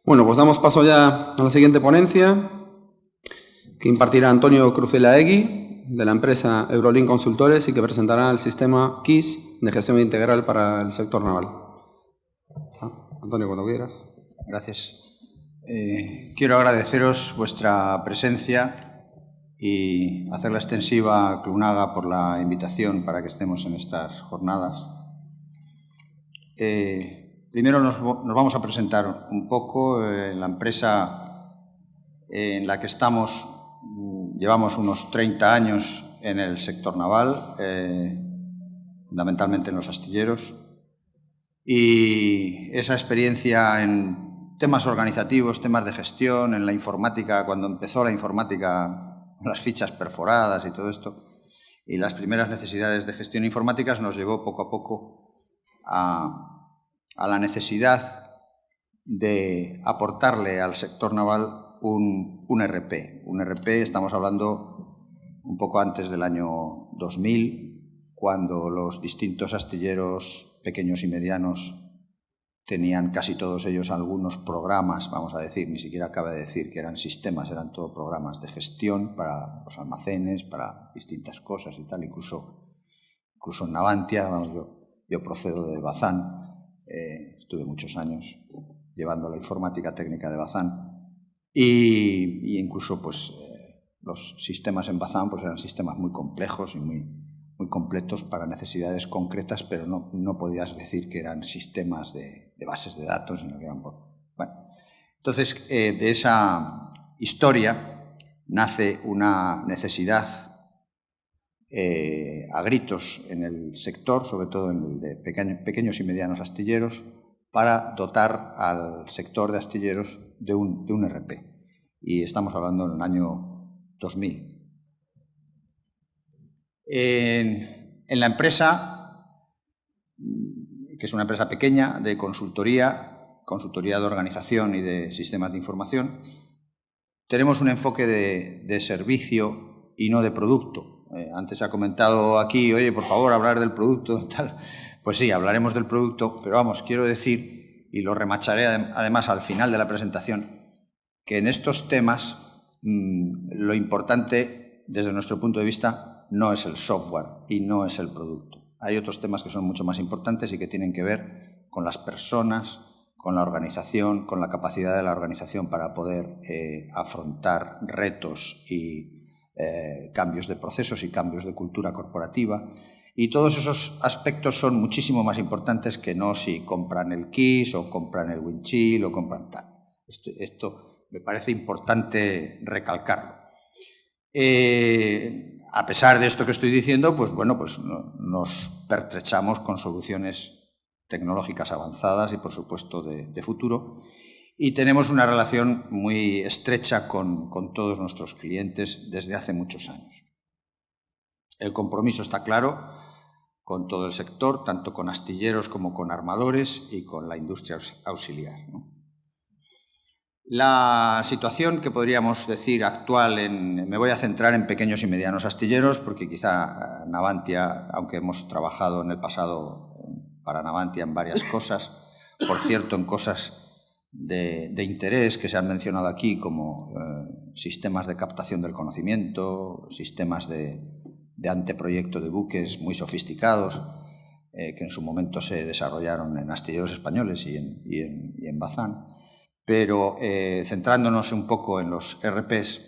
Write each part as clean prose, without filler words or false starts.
Bueno, pues damos paso ya a la siguiente ponencia, que impartirá Antonio Cruzelaegui, de la empresa Eurolink Consultores, y que presentará el sistema KISS de gestión integral para el sector naval. Antonio, cuando quieras. Gracias. Quiero agradeceros vuestra presencia y hacerla extensiva a Clunaga por la invitación para que estemos en estas jornadas. Primero nos vamos a presentar un poco. La empresa en la que estamos, llevamos unos 30 años en el sector naval, fundamentalmente en los astilleros, y esa experiencia en temas organizativos, temas de gestión, en la informática, cuando empezó la informática, las fichas perforadas y todo esto, y las primeras necesidades de gestión informáticas nos llevó poco a poco a la necesidad de aportarle al sector naval un ERP. Un ERP, estamos hablando un poco antes del año 2000, cuando los distintos astilleros pequeños y medianos tenían casi todos ellos algunos programas, vamos a decir, ni siquiera cabe decir que eran sistemas, eran todo programas de gestión para los almacenes, para distintas cosas y tal, incluso en Navantia. Vamos, yo procedo de Bazán, estuve muchos años llevando la informática técnica de Bazán, y incluso pues los sistemas en Bazán pues eran sistemas muy complejos y muy completos para necesidades concretas, pero no podías decir que eran sistemas de bases de datos, sino que eran... Bueno, entonces, de esa historia nace una necesidad a gritos en el sector, sobre todo en el de pequeños y medianos astilleros, para dotar al sector de astilleros de un ERP. Y estamos hablando en el año 2000. En la empresa, que es una empresa pequeña de consultoría de organización y de sistemas de información, tenemos un enfoque de servicio y no de producto. Antes se ha comentado aquí, oye, por favor, hablar del producto, tal. Pues sí, hablaremos del producto, pero vamos, quiero decir, y lo remacharé además al final de la presentación, que en estos temas lo importante, desde nuestro punto de vista, no es el software y no es el producto. Hay otros temas que son mucho más importantes y que tienen que ver con las personas, con la organización, con la capacidad de la organización para poder afrontar retos y cambios de procesos y cambios de cultura corporativa. Y todos esos aspectos son muchísimo más importantes que no si compran el KISS o compran el Windchill o compran tal. Esto me parece importante recalcarlo. A pesar de esto que estoy diciendo, pues bueno, pues nos pertrechamos con soluciones tecnológicas avanzadas y, por supuesto, de futuro, y tenemos una relación muy estrecha con todos nuestros clientes desde hace muchos años. El compromiso está claro con todo el sector, tanto con astilleros como con armadores y con la industria auxiliar, ¿no? La situación que podríamos decir actual, me voy a centrar en pequeños y medianos astilleros, porque quizá Navantia, aunque hemos trabajado en el pasado para Navantia en varias cosas, por cierto, en cosas de interés que se han mencionado aquí, como sistemas de captación del conocimiento, sistemas de anteproyecto de buques muy sofisticados, que en su momento se desarrollaron en astilleros españoles y en Bazán. Pero centrándonos un poco en los ERPs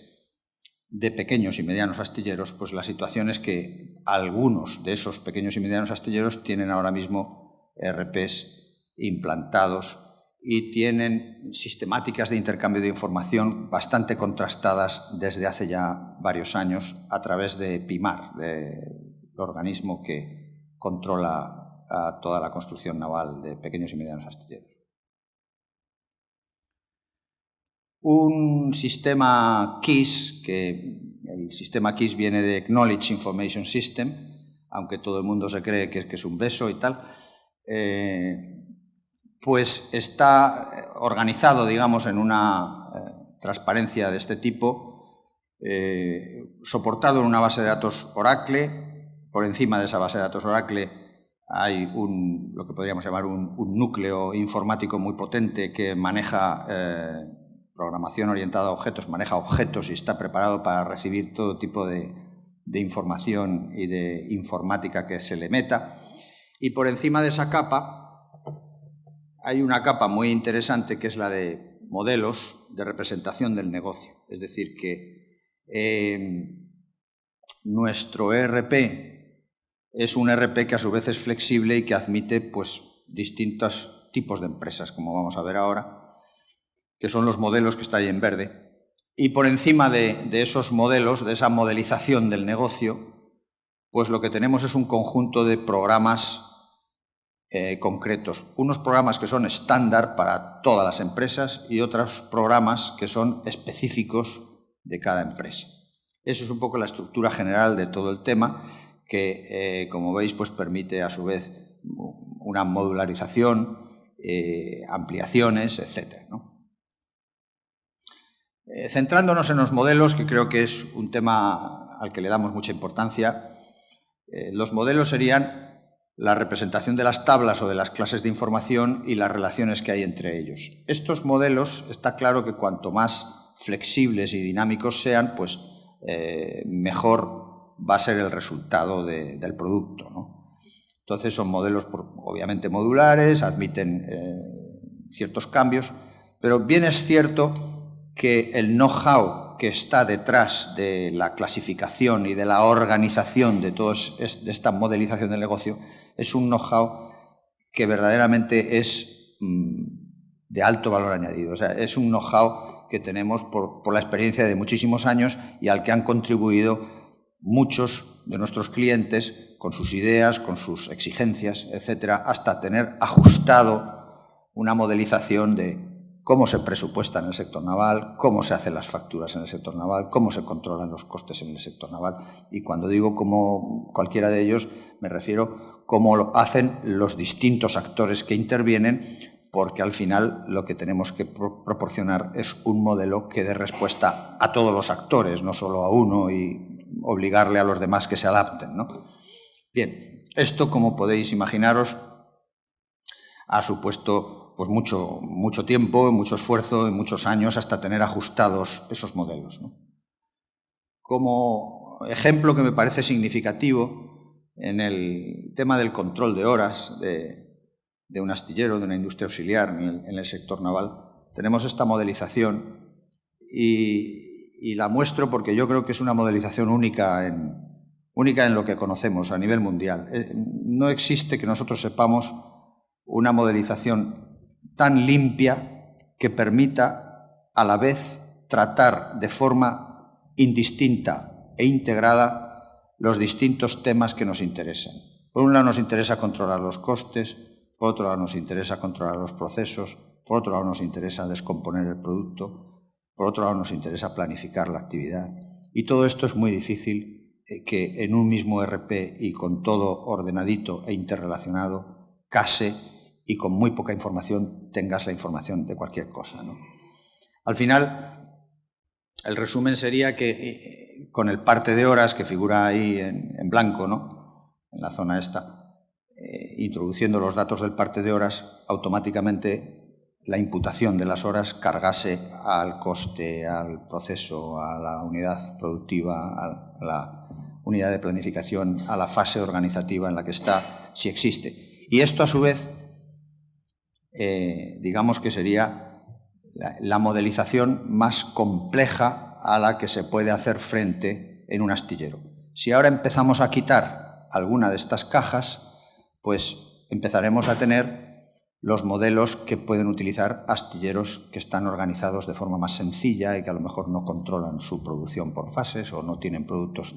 de pequeños y medianos astilleros, pues la situación es que algunos de esos pequeños y medianos astilleros tienen ahora mismo ERPs implantados y tienen sistemáticas de intercambio de información bastante contrastadas desde hace ya varios años a través de PIMAR, el organismo que controla toda la construcción naval de pequeños y medianos astilleros. Un sistema KISS, que el sistema KISS viene de Knowledge Information System, aunque todo el mundo se cree que es un beso y tal, pues está organizado, digamos, en una transparencia de este tipo, soportado en una base de datos Oracle. Por encima de esa base de datos Oracle hay lo que podríamos llamar un núcleo informático muy potente que maneja programación orientada a objetos, maneja objetos y está preparado para recibir todo tipo de información y de informática que se le meta. Y por encima de esa capa hay una capa muy interesante que es la de modelos de representación del negocio. Es decir, que nuestro ERP es un ERP que a su vez es flexible y que admite pues, distintos tipos de empresas, como vamos a ver ahora, que son los modelos que está ahí en verde. Y por encima de esos modelos, de esa modelización del negocio, pues lo que tenemos es un conjunto de programas concretos. Unos programas que son estándar para todas las empresas y otros programas que son específicos de cada empresa. Eso es un poco la estructura general de todo el tema, que, como veis, pues permite a su vez una modularización, ampliaciones, etc., ¿no? Centrándonos en los modelos, que creo que es un tema al que le damos mucha importancia, los modelos serían la representación de las tablas o de las clases de información y las relaciones que hay entre ellos. Estos modelos, está claro que cuanto más flexibles y dinámicos sean, pues mejor va a ser el resultado del producto, ¿no? Entonces son modelos obviamente modulares, admiten ciertos cambios, pero bien es cierto que el know-how que está detrás de la clasificación y de la organización de esta modelización del negocio es un know-how que verdaderamente es de alto valor añadido. O sea, es un know-how que tenemos por la experiencia de muchísimos años y al que han contribuido muchos de nuestros clientes con sus ideas, con sus exigencias, etcétera, hasta tener ajustado una modelización de cómo se presupuesta en el sector naval, cómo se hacen las facturas en el sector naval, cómo se controlan los costes en el sector naval. Y cuando digo como cualquiera de ellos, me refiero cómo lo hacen los distintos actores que intervienen, porque al final lo que tenemos que proporcionar es un modelo que dé respuesta a todos los actores, no solo a uno y obligarle a los demás que se adapten, ¿no? Bien, esto, como podéis imaginaros, ha supuesto pues mucho tiempo, mucho esfuerzo y muchos años hasta tener ajustados esos modelos, ¿no? Como ejemplo que me parece significativo en el tema del control de horas de un astillero, de una industria auxiliar en el sector naval, tenemos esta modelización y la muestro porque yo creo que es una modelización única en lo que conocemos a nivel mundial. No existe que nosotros sepamos una modelización tan limpia que permita a la vez tratar de forma indistinta e integrada los distintos temas que nos interesan. Por un lado nos interesa controlar los costes, por otro lado nos interesa controlar los procesos, por otro lado nos interesa descomponer el producto, por otro lado nos interesa planificar la actividad. Y todo esto es muy difícil que en un mismo ERP y con todo ordenadito e interrelacionado case y con muy poca información tengas la información de cualquier cosa, ¿no? Al final, el resumen sería que con el parte de horas que figura ahí en blanco, ¿no?, en la zona esta, introduciendo los datos del parte de horas, automáticamente la imputación de las horas cargase al coste, al proceso, a la unidad productiva, a la unidad de planificación, a la fase organizativa en la que está, si existe. Y esto, a su vez, digamos que sería la modelización más compleja a la que se puede hacer frente en un astillero. Si ahora empezamos a quitar alguna de estas cajas, pues empezaremos a tener los modelos que pueden utilizar astilleros que están organizados de forma más sencilla y que a lo mejor no controlan su producción por fases o no tienen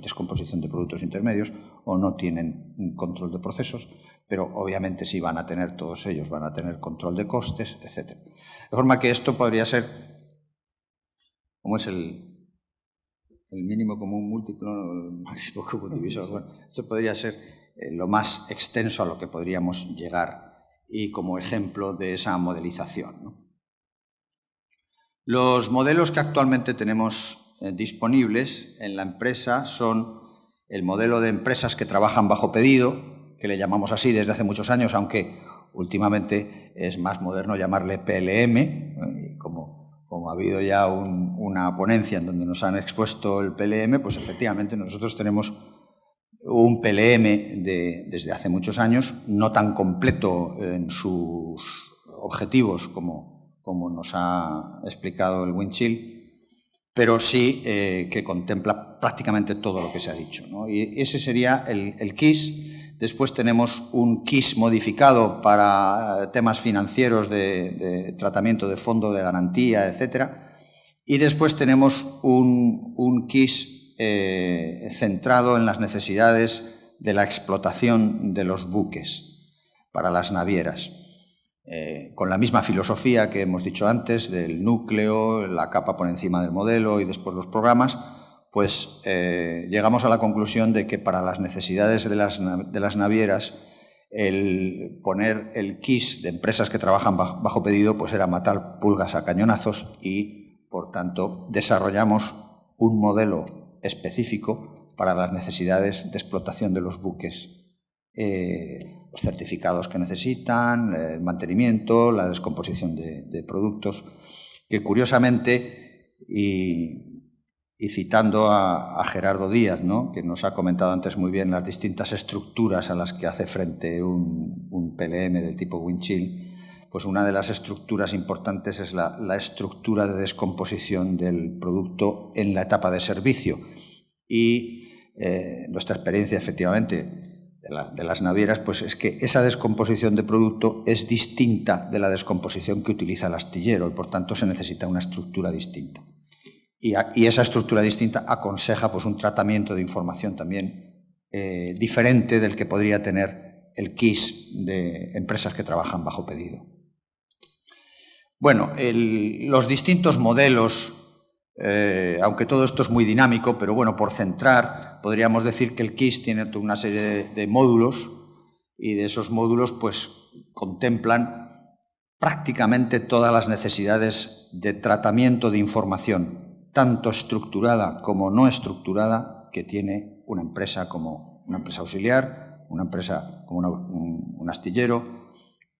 descomposición de productos intermedios o no tienen un control de procesos, pero obviamente sí van a tener, todos ellos van a tener control de costes, etc. De forma que esto podría ser, ¿cómo es el mínimo común múltiplo, el máximo común divisor? Bueno, esto podría ser lo más extenso a lo que podríamos llegar y como ejemplo de esa modelización, ¿no? Los modelos que actualmente tenemos disponibles en la empresa son el modelo de empresas que trabajan bajo pedido, que le llamamos así desde hace muchos años, aunque últimamente es más moderno llamarle PLM, como ha habido ya una ponencia en donde nos han expuesto el PLM, pues efectivamente nosotros tenemos un PLM desde hace muchos años, no tan completo en sus objetivos como nos ha explicado el Windchill, pero sí que contempla prácticamente todo lo que se ha dicho, ¿no? Y ese sería el KISS. Después tenemos un KISS modificado para temas financieros de tratamiento de fondo de garantía, etcétera. Y después tenemos un KISS centrado en las necesidades de la explotación de los buques para las navieras. Con la misma filosofía que hemos dicho antes, del núcleo, la capa por encima del modelo y después los programas, pues llegamos a la conclusión de que para las necesidades de las navieras el poner el KISS de empresas que trabajan bajo pedido pues era matar pulgas a cañonazos y, por tanto, desarrollamos un modelo específico para las necesidades de explotación de los buques, los certificados que necesitan, el mantenimiento, la descomposición de productos, que curiosamente, y citando a Gerardo Díaz, ¿no?, que nos ha comentado antes muy bien las distintas estructuras a las que hace frente un PLM del tipo Windchill, pues una de las estructuras importantes es la estructura de descomposición del producto en la etapa de servicio. Y nuestra experiencia, efectivamente, de las navieras, pues es que esa descomposición de producto es distinta de la descomposición que utiliza el astillero y, por tanto, se necesita una estructura distinta. Y esa estructura distinta aconseja pues un tratamiento de información también diferente del que podría tener el KISS de empresas que trabajan bajo pedido. Bueno, los distintos modelos, aunque todo esto es muy dinámico, pero bueno, por centrar, podríamos decir que el KISS tiene toda una serie de módulos y de esos módulos pues contemplan prácticamente todas las necesidades de tratamiento de información, tanto estructurada como no estructurada, que tiene una empresa como una empresa auxiliar, una empresa como un astillero,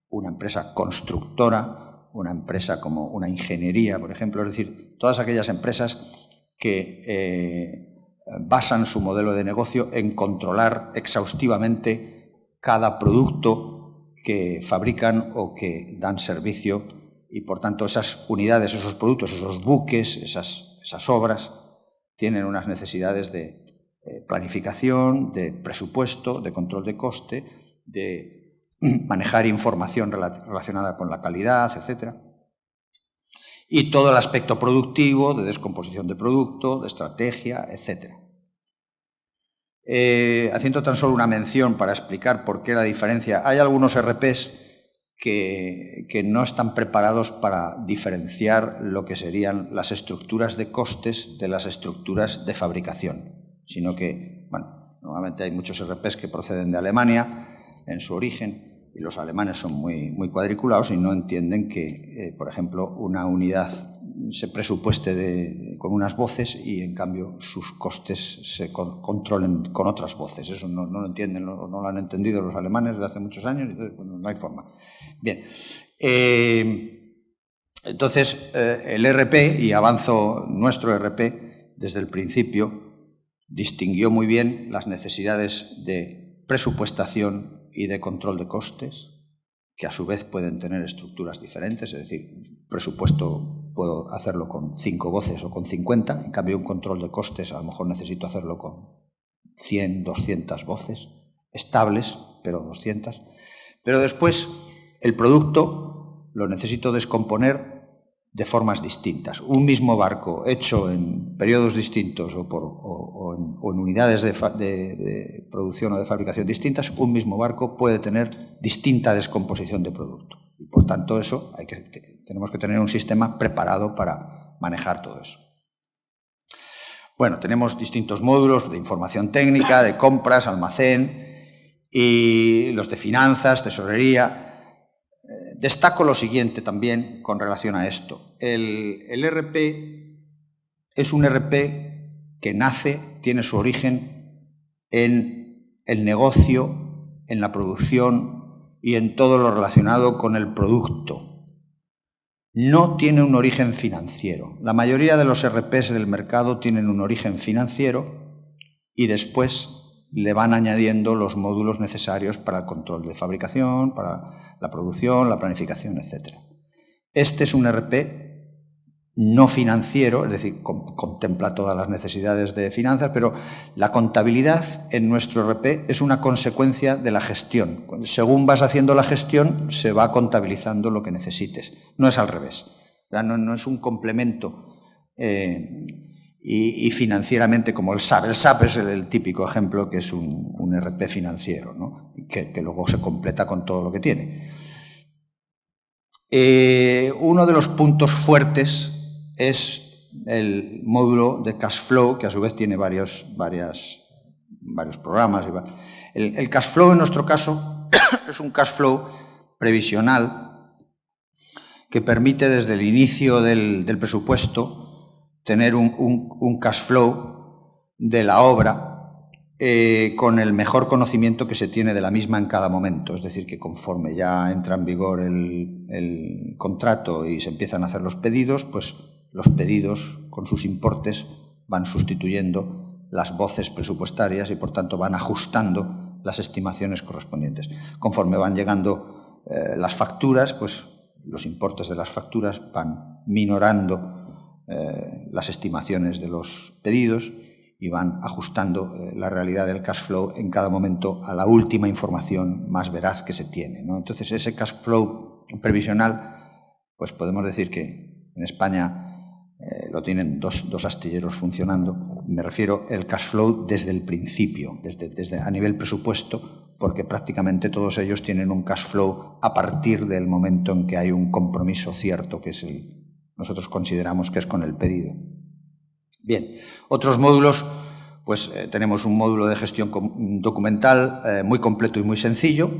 una empresa constructora, una empresa como una ingeniería, por ejemplo, es decir, todas aquellas empresas que basan su modelo de negocio en controlar exhaustivamente cada producto que fabrican o que dan servicio y, por tanto, esas unidades, esos productos, esos buques, esas obras tienen unas necesidades de planificación, de presupuesto, de control de coste, de manejar información relacionada con la calidad, etc. Y todo el aspecto productivo, de descomposición de producto, de estrategia, etc. Haciendo tan solo una mención para explicar por qué la diferencia, hay algunos ERPs que no están preparados para diferenciar lo que serían las estructuras de costes de las estructuras de fabricación, sino que, bueno, normalmente hay muchos ERPs que proceden de Alemania en su origen y los alemanes son muy cuadriculados y no entienden que, por ejemplo, una unidad se presupueste con unas voces y, en cambio, sus costes se controlen con otras voces. Eso no lo entienden, no lo han entendido los alemanes desde hace muchos años, entonces, bueno, no hay forma. Bien, entonces el ERP, y avanzo nuestro ERP, desde el principio distinguió muy bien las necesidades de presupuestación y de control de costes, que a su vez pueden tener estructuras diferentes, es decir, presupuesto puedo hacerlo con 5 voces o con 50, en cambio un control de costes a lo mejor necesito hacerlo con 100, 200 voces, estables, pero 200. Pero después el producto lo necesito descomponer de formas distintas. Un mismo barco hecho en periodos distintos o en unidades de producción o de fabricación distintas, un mismo barco puede tener distinta descomposición de producto. Y por tanto, eso tenemos que tener un sistema preparado para manejar todo eso. Bueno, tenemos distintos módulos de información técnica, de compras, almacén y los de finanzas, tesorería. Destaco lo siguiente también con relación a esto. El ERP es un ERP que tiene su origen en el negocio en la producción y en todo lo relacionado con el producto. No tiene un origen financiero. La mayoría de los ERPs del mercado tienen un origen financiero y después le van añadiendo los módulos necesarios para el control de fabricación, para la producción, la planificación, etc. Este es un ERP no financiero, es decir, contempla todas las necesidades de finanzas, pero la contabilidad en nuestro ERP es una consecuencia de la gestión. Según vas haciendo la gestión, se va contabilizando lo que necesites. No es al revés. No es un complemento y financieramente como el SAP. El SAP es el típico ejemplo que es un ERP financiero, ¿no? que luego se completa con todo lo que tiene. Uno de los puntos fuertes es el módulo de cash flow, que a su vez tiene varios programas. El cash flow en nuestro caso es un cash flow previsional que permite desde el inicio del presupuesto tener un cash flow de la obra con el mejor conocimiento que se tiene de la misma en cada momento. Es decir, que conforme ya entra en vigor el contrato y se empiezan a hacer los pedidos, pues los pedidos con sus importes van sustituyendo las voces presupuestarias y, por tanto, van ajustando las estimaciones correspondientes. Conforme van llegando las facturas, pues los importes de las facturas van minorando las estimaciones de los pedidos y van ajustando la realidad del cash flow en cada momento a la última información más veraz que se tiene, ¿no? Entonces, ese cash flow previsional, pues podemos decir que en España lo tienen dos astilleros funcionando. Me refiero al cash flow desde el principio, desde a nivel presupuesto, porque prácticamente todos ellos tienen un cash flow a partir del momento en que hay un compromiso cierto, que es nosotros consideramos que es con el pedido. Bien, otros módulos, pues tenemos un módulo de gestión documental muy completo y muy sencillo,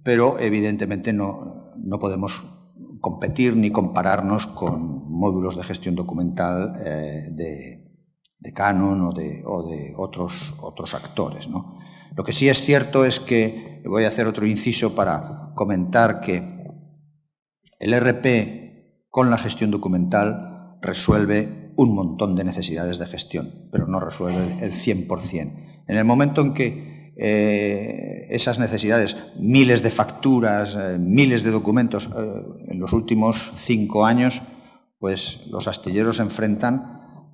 pero evidentemente no podemos competir ni compararnos con módulos de gestión documental de Canon o de otros actores, ¿no? Lo que sí es cierto es que voy a hacer otro inciso para comentar que el ERP con la gestión documental resuelve un montón de necesidades de gestión, pero no resuelve el 100%. En el momento en que esas necesidades, miles de facturas, miles de documentos, en los últimos 5 años, pues los astilleros se enfrentan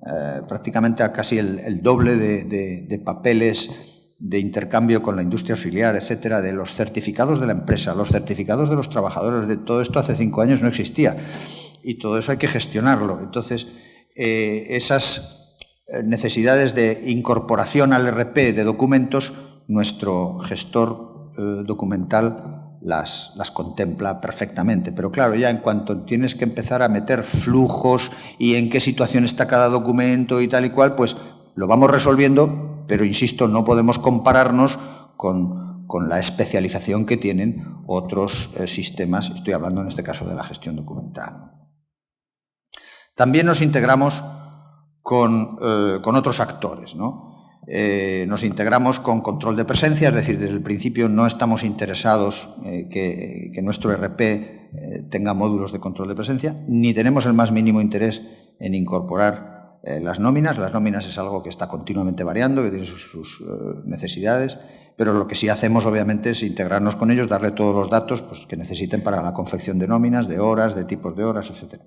prácticamente a casi el doble de papeles de intercambio con la industria auxiliar, etcétera, de los certificados de la empresa, los certificados de los trabajadores, de todo esto hace 5 años no existía y todo eso hay que gestionarlo. Entonces, esas necesidades de incorporación al ERP de documentos, nuestro gestor documental las contempla perfectamente. Pero claro, ya en cuanto tienes que empezar a meter flujos y en qué situación está cada documento y tal y cual, pues lo vamos resolviendo, pero insisto, no podemos compararnos con la especialización que tienen otros sistemas. Estoy hablando en este caso de la gestión documental. También nos integramos con otros actores, ¿no? Nos integramos con control de presencia, es decir, desde el principio no estamos interesados que nuestro ERP tenga módulos de control de presencia, ni tenemos el más mínimo interés en incorporar las nóminas. Las nóminas es algo que está continuamente variando, que tiene sus necesidades, pero lo que sí hacemos obviamente es integrarnos con ellos, darle todos los datos pues, que necesiten para la confección de nóminas, de horas, de tipos de horas, etc.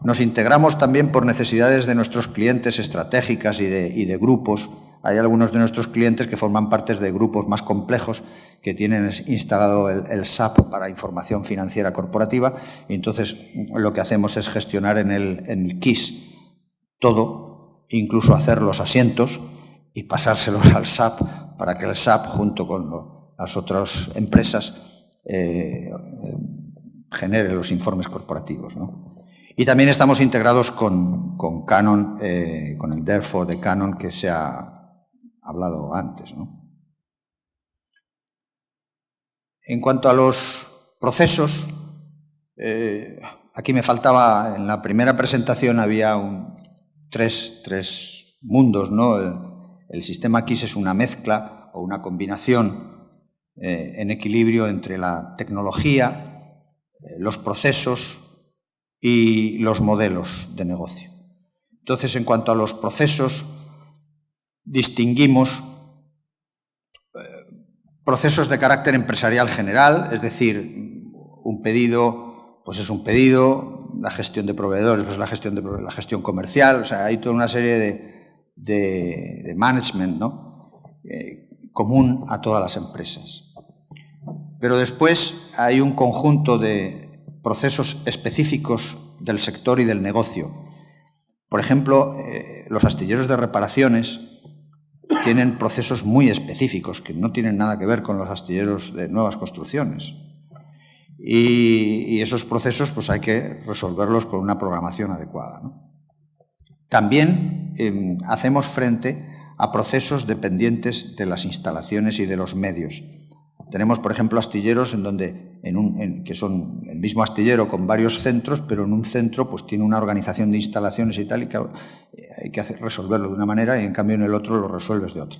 Nos integramos también por necesidades de nuestros clientes estratégicas y de grupos. Hay algunos de nuestros clientes que forman parte de grupos más complejos que tienen instalado el SAP para información financiera corporativa y entonces lo que hacemos es gestionar en el KISS todo, incluso hacer los asientos y pasárselos al SAP para que el SAP junto con las otras empresas genere los informes corporativos, ¿no? Y también estamos integrados con Canon, con el Therefore de Canon que se ha hablado antes, ¿no? En cuanto a los procesos, aquí me faltaba, en la primera presentación había tres mundos, ¿no? El sistema KISS es una mezcla o una combinación en equilibrio entre la tecnología, los procesos y los modelos de negocio. Entonces, en cuanto a los procesos, distinguimos procesos de carácter empresarial general, es decir, un pedido pues es un pedido, la gestión de proveedores pues la gestión comercial, o sea, hay toda una serie de management, ¿no? Común a todas las empresas. Pero después hay un conjunto de procesos específicos del sector y del negocio. Por ejemplo, los astilleros de reparaciones tienen procesos muy específicos que no tienen nada que ver con los astilleros de nuevas construcciones. Y esos procesos pues hay que resolverlos con una programación adecuada, ¿no? También hacemos frente a procesos dependientes de las instalaciones y de los medios. Tenemos, por ejemplo, astilleros que son el mismo astillero con varios centros, pero en un centro pues tiene una organización de instalaciones y tal, y que hay que resolverlo de una manera y en cambio en el otro lo resuelves de otra.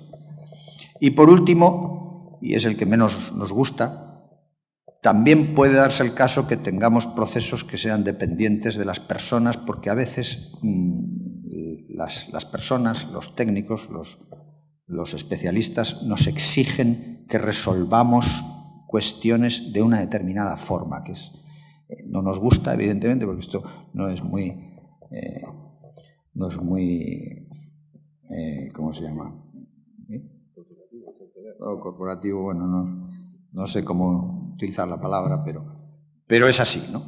Y por último, y es el que menos nos gusta, también puede darse el caso que tengamos procesos que sean dependientes de las personas, porque a veces las personas, los técnicos, los especialistas nos exigen que resolvamos cuestiones de una determinada forma, que no nos gusta, evidentemente, porque esto no es muy ¿cómo se llama? Corporativo, bueno, no sé cómo utilizar la palabra, pero es así, ¿no?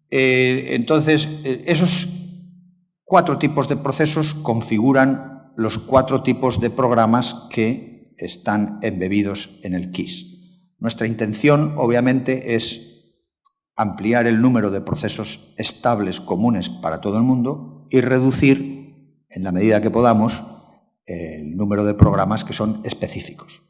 Entonces, esos 4 tipos de procesos configuran los 4 tipos de programas que están embebidos en el KISS. Nuestra intención, obviamente, es ampliar el número de procesos estables comunes para todo el mundo y reducir, en la medida que podamos, el número de programas que son específicos.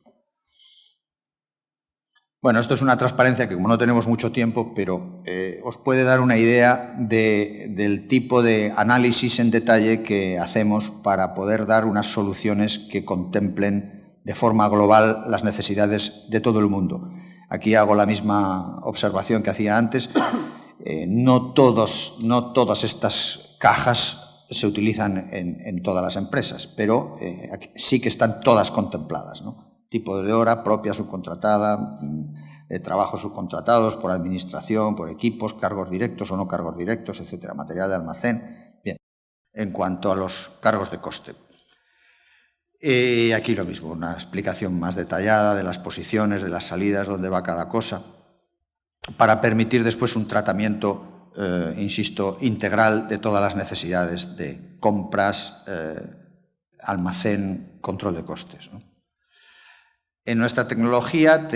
Bueno, esto es una transparencia que, como no tenemos mucho tiempo, pero os puede dar una idea del tipo de análisis en detalle que hacemos para poder dar unas soluciones que contemplen de forma global las necesidades de todo el mundo. Aquí hago la misma observación que hacía antes. No todas estas cajas se utilizan en todas las empresas, pero sí que están todas contempladas, ¿no? Tipo de hora propia, subcontratada, trabajos subcontratados por administración, por equipos, cargos directos o no cargos directos, etcétera, material de almacén. Bien, en cuanto a los cargos de coste. Aquí lo mismo, una explicación más detallada de las posiciones, de las salidas, dónde va cada cosa, para permitir después un tratamiento, insisto, integral de todas las necesidades de compras, almacén, control de costes, ¿no? En nuestra tecnología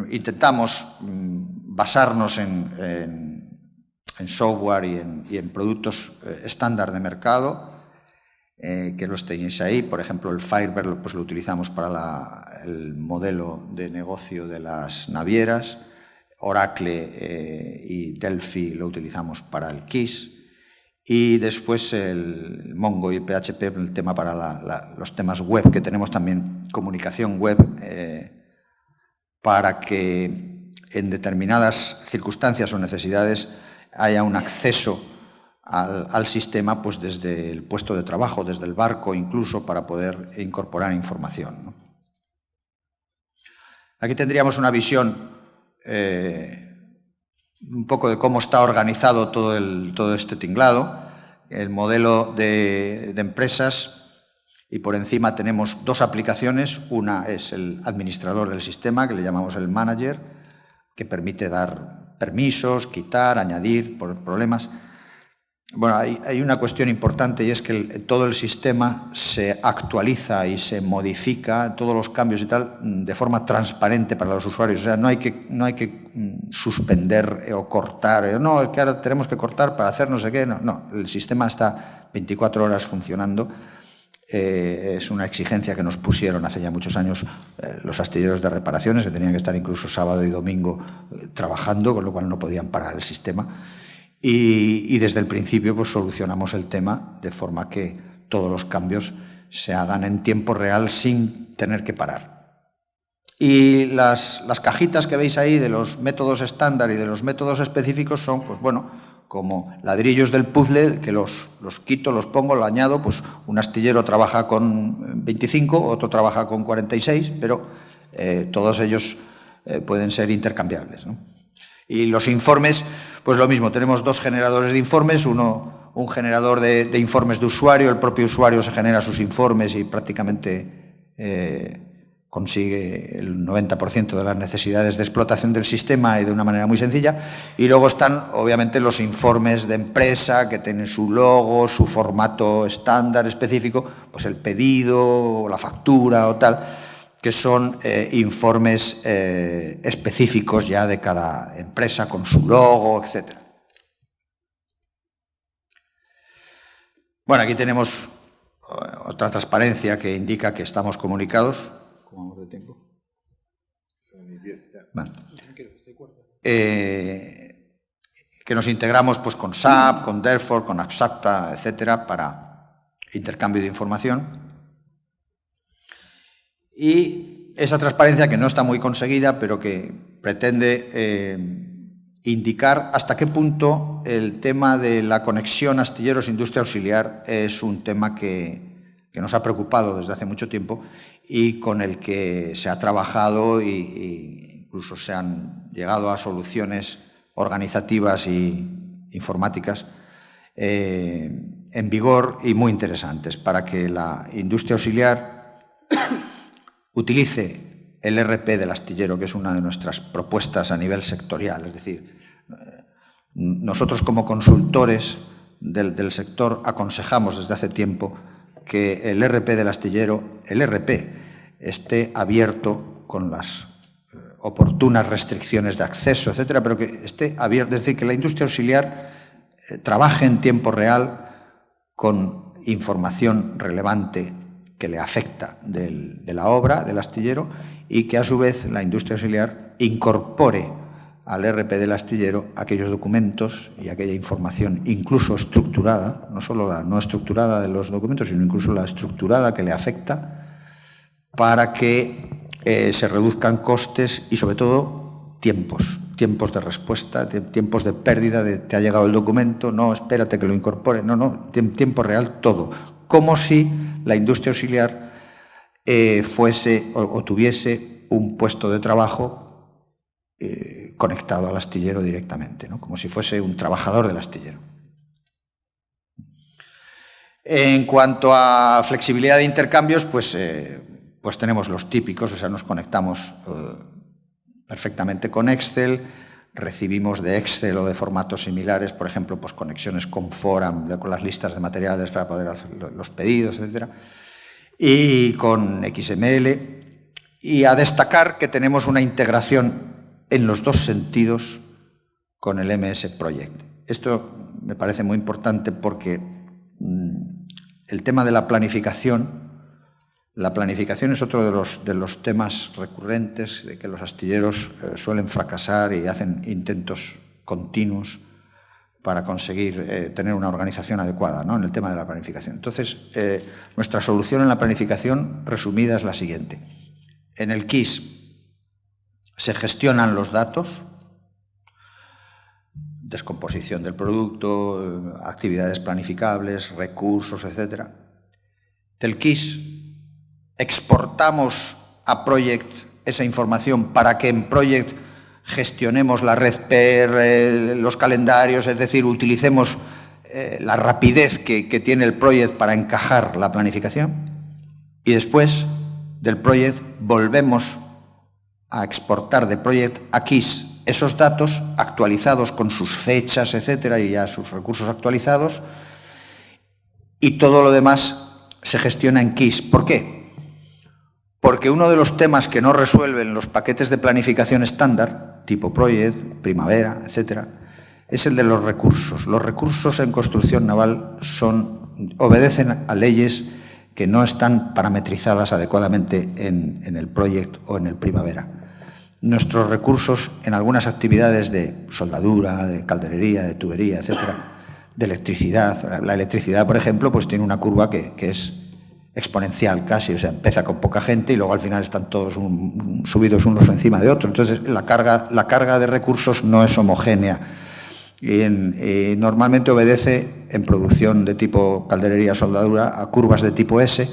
intentamos basarnos en software y en productos estándar de mercado, que los tenéis ahí. Por ejemplo, el Firebird pues lo utilizamos para el modelo de negocio de las navieras, Oracle y Delphi lo utilizamos para el KISS, y después el Mongo y PHP, el tema para los temas web, que tenemos también comunicación web, para que en determinadas circunstancias o necesidades haya un acceso al sistema pues desde el puesto de trabajo, desde el barco incluso, para poder incorporar información, ¿no? Aquí tendríamos una visión un poco de cómo está organizado todo este tinglado, el modelo de empresas, y por encima tenemos 2 aplicaciones. Una es el administrador del sistema, que le llamamos el manager, que permite dar permisos, quitar, añadir problemas. Bueno, hay una cuestión importante, y es que todo el sistema se actualiza y se modifica, todos los cambios y tal, de forma transparente para los usuarios. O sea, no hay que suspender o cortar. No, es que ahora tenemos que cortar para hacer no sé qué. No, el sistema está 24 horas funcionando. Es una exigencia que nos pusieron hace ya muchos años los astilleros de reparaciones, que tenían que estar incluso sábado y domingo trabajando, con lo cual no podían parar el sistema. Y desde el principio pues solucionamos el tema de forma que todos los cambios se hagan en tiempo real sin tener que parar. Y las cajitas que veis ahí de los métodos estándar y de los métodos específicos son, pues bueno, como ladrillos del puzzle, que los quito, los pongo, lo añado, pues un astillero trabaja con 25, otro trabaja con 46, pero todos ellos pueden ser intercambiables, ¿no? Y los informes, pues lo mismo, tenemos dos generadores de informes, un generador de informes de usuario, el propio usuario se genera sus informes y prácticamente consigue el 90% de las necesidades de explotación del sistema y de una manera muy sencilla. Y luego están, obviamente, los informes de empresa que tienen su logo, su formato estándar específico, pues el pedido o la factura o tal, que son informes específicos ya de cada empresa con su logo, etc. Bueno, aquí tenemos otra transparencia que indica que estamos comunicados. ¿Cómo vamos de tiempo? Bueno. Que nos integramos pues, con SAP, con Delfor, con Axapta, etcétera, para intercambio de información. Y esa transparencia que no está muy conseguida, pero que pretende indicar hasta qué punto el tema de la conexión astilleros-industria auxiliar es un tema que nos ha preocupado desde hace mucho tiempo y con el que se ha trabajado e incluso se han llegado a soluciones organizativas y informáticas en vigor y muy interesantes para que la industria auxiliar utilice el ERP del astillero, que es una de nuestras propuestas a nivel sectorial. Es decir, nosotros como consultores del sector aconsejamos desde hace tiempo que el ERP del astillero, el ERP, esté abierto con las oportunas restricciones de acceso, etcétera, pero que esté abierto, es decir, que la industria auxiliar trabaje en tiempo real con información relevante que le afecta de la obra del astillero y que a su vez la industria auxiliar incorpore al ERP del astillero aquellos documentos y aquella información incluso estructurada, no solo la no estructurada de los documentos, sino incluso la estructurada que le afecta, para que se reduzcan costes y sobre todo tiempos de respuesta, tiempos de pérdida, de te ha llegado el documento, no, espérate que lo incorpore, no, en tiempo real todo, como si la industria auxiliar fuese o tuviese un puesto de trabajo conectado al astillero directamente, ¿no? Como si fuese un trabajador del astillero. En cuanto a flexibilidad de intercambios, pues tenemos los típicos, o sea, nos conectamos perfectamente con Excel, recibimos de Excel o de formatos similares, por ejemplo, pues conexiones con Forum, con las listas de materiales para poder hacer los pedidos, etcétera, y con XML, y a destacar que tenemos una integración en los dos sentidos con el MS Project. Esto me parece muy importante porque el tema de la planificación es otro de los temas recurrentes de que los astilleros suelen fracasar y hacen intentos continuos para conseguir tener una organización adecuada, ¿no?, en el tema de la planificación. Entonces, nuestra solución en la planificación resumida es la siguiente. En el KISS se gestionan los datos, descomposición del producto, actividades planificables, recursos, etc. Del KISS exportamos a Project esa información para que en Project gestionemos la red PER, los calendarios, es decir, utilicemos la rapidez que tiene el Project para encajar la planificación. Y después del Project volvemos a exportar de Project a KISS esos datos actualizados con sus fechas, etcétera, y ya sus recursos actualizados, y todo lo demás se gestiona en KISS. ¿Por qué? Porque uno de los temas que no resuelven los paquetes de planificación estándar, tipo Project, Primavera, etcétera, es el de los recursos. Los recursos en construcción naval obedecen a leyes que no están parametrizadas adecuadamente en el Project o en el Primavera. Nuestros recursos en algunas actividades de soldadura, de calderería, de tubería, etcétera, de electricidad. La electricidad, por ejemplo, pues tiene una curva que es exponencial casi, o sea, empieza con poca gente y luego al final están todos subidos unos encima de otros. Entonces, la carga de recursos no es homogénea y normalmente obedece en producción de tipo calderería-soldadura a curvas de tipo S.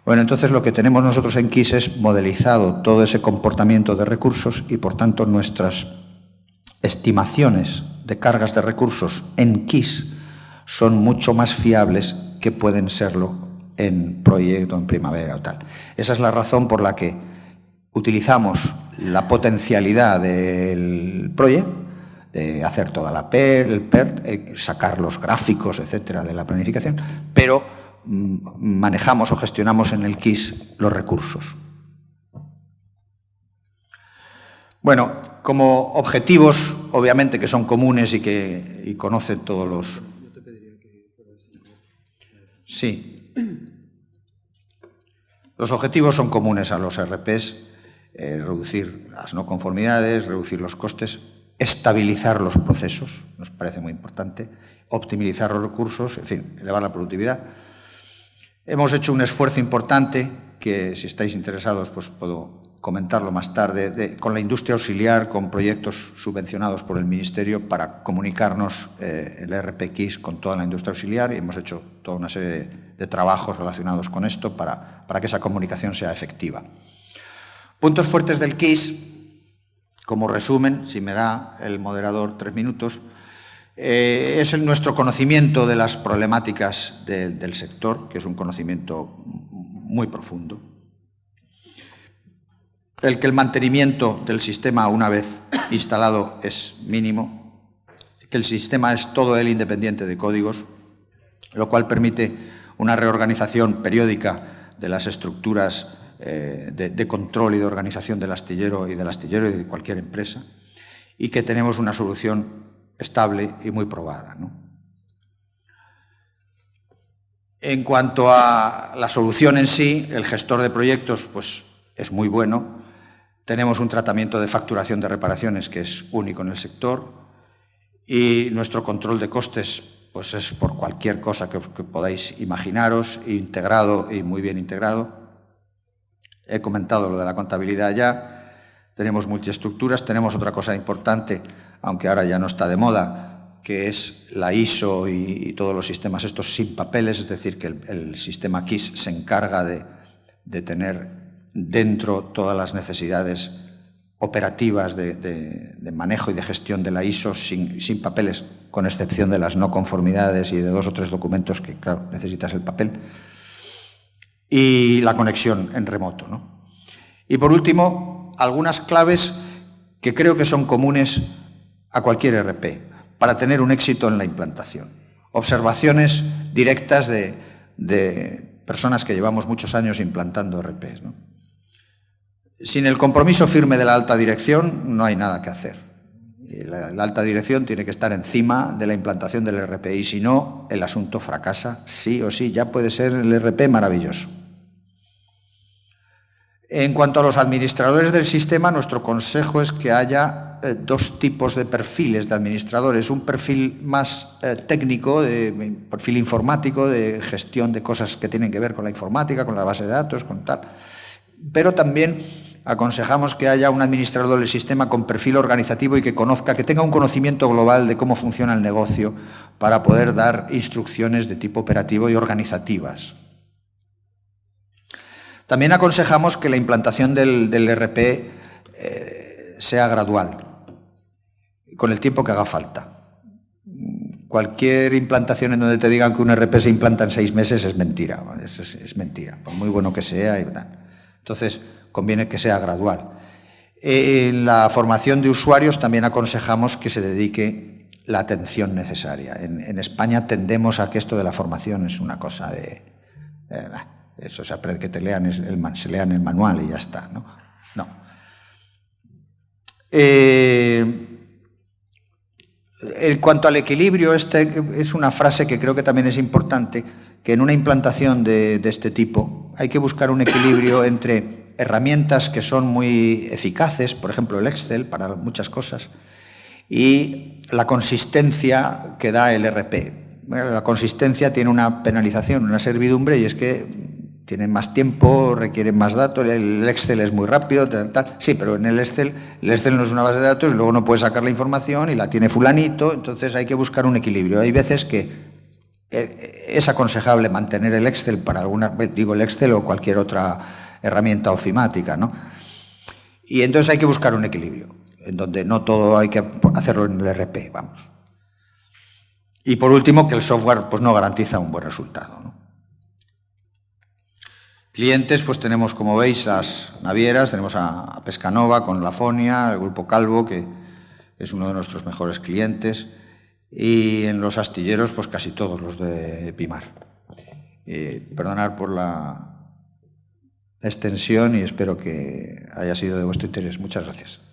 Bueno, entonces lo que tenemos nosotros en KISS es modelizado todo ese comportamiento de recursos y, por tanto, nuestras estimaciones de cargas de recursos en KISS son mucho más fiables que pueden serlo en proyecto, en primavera o tal. Esa es la razón por la que utilizamos la potencialidad del proyecto, de hacer toda la PER, el PERT, sacar los gráficos, etcétera, de la planificación, pero manejamos o gestionamos en el KISS los recursos. Bueno, como objetivos, obviamente, que son comunes y conocen todos los... Sí. Los objetivos son comunes a los RPs, reducir las no conformidades, reducir los costes, estabilizar los procesos, nos parece muy importante, optimizar los recursos, en fin, elevar la productividad. Hemos hecho un esfuerzo importante, que si estáis interesados pues puedo comentarlo más tarde, con la industria auxiliar, con proyectos subvencionados por el Ministerio para comunicarnos el ERP KISS con toda la industria auxiliar, y hemos hecho toda una serie de trabajos relacionados con esto para que esa comunicación sea efectiva. Puntos fuertes del KISS, como resumen, si me da el moderador 3 minutos, es nuestro conocimiento de las problemáticas del sector, que es un conocimiento muy profundo. Que el mantenimiento del sistema una vez instalado es mínimo, que el sistema es todo él independiente de códigos, lo cual permite una reorganización periódica de las estructuras de control y de organización del astillero y de cualquier empresa, y que tenemos una solución estable y muy probada, ¿no? En cuanto a la solución en sí, el gestor de proyectos pues, es muy bueno. Tenemos un tratamiento de facturación de reparaciones que es único en el sector, y nuestro control de costes pues, es por cualquier cosa que podáis imaginaros, integrado y muy bien integrado. He comentado lo de la contabilidad ya. Tenemos multiestructuras, tenemos otra cosa importante, aunque ahora ya no está de moda, que es la ISO y todos los sistemas estos sin papeles, es decir, que el sistema KISS se encarga de tener dentro todas las necesidades operativas de manejo y de gestión de la ISO sin papeles, con excepción de las no conformidades y de 2 o 3 documentos que, claro, necesitas el papel, y la conexión en remoto, ¿no? Y por último, algunas claves que creo que son comunes a cualquier ERP para tener un éxito en la implantación. Observaciones directas de personas que llevamos muchos años implantando ERPs, ¿no? Sin el compromiso firme de la alta dirección no hay nada que hacer. La alta dirección tiene que estar encima de la implantación del ERP, y si no, el asunto fracasa sí o sí. Ya puede ser el ERP maravilloso. En cuanto a los administradores del sistema, nuestro consejo es que haya 2 tipos de perfiles de administradores. Un perfil más técnico, perfil informático, de gestión de cosas que tienen que ver con la informática, con la base de datos, con tal. Pero también aconsejamos que haya un administrador del sistema con perfil organizativo y que tenga un conocimiento global de cómo funciona el negocio para poder dar instrucciones de tipo operativo y organizativas. También aconsejamos que la implantación del ERP sea gradual, con el tiempo que haga falta. Cualquier implantación en donde te digan que un ERP se implanta en 6 meses es mentira, es mentira, por muy bueno que sea. Entonces, conviene que sea gradual. En la formación de usuarios también aconsejamos que se dedique la atención necesaria. En España tendemos a que esto de la formación es una cosa de eso se aprende, que se lean el manual y ya está, ¿no? No. En cuanto al equilibrio, es una frase que creo que también es importante, que en una implantación de este tipo hay que buscar un equilibrio entre herramientas que son muy eficaces, por ejemplo el Excel para muchas cosas, y la consistencia que da el ERP. Bueno, la consistencia tiene una penalización, una servidumbre, y es que tienen más tiempo, requieren más datos, el Excel es muy rápido, tal. Sí, pero en el Excel no es una base de datos y luego no puedes sacar la información y la tiene fulanito, entonces hay que buscar un equilibrio. Hay veces que es aconsejable mantener el Excel para el Excel o cualquier otra herramienta ofimática, ¿no? Y entonces hay que buscar un equilibrio, en donde no todo hay que hacerlo en el RP, vamos. Y por último, que el software pues no garantiza un buen resultado, ¿no? Clientes, pues tenemos, como veis, las navieras, tenemos a Pescanova con Lafonia, el Grupo Calvo, que es uno de nuestros mejores clientes, y en los astilleros, pues casi todos los de Epimar. Perdonad por la extensión y espero que haya sido de vuestro interés. Muchas gracias.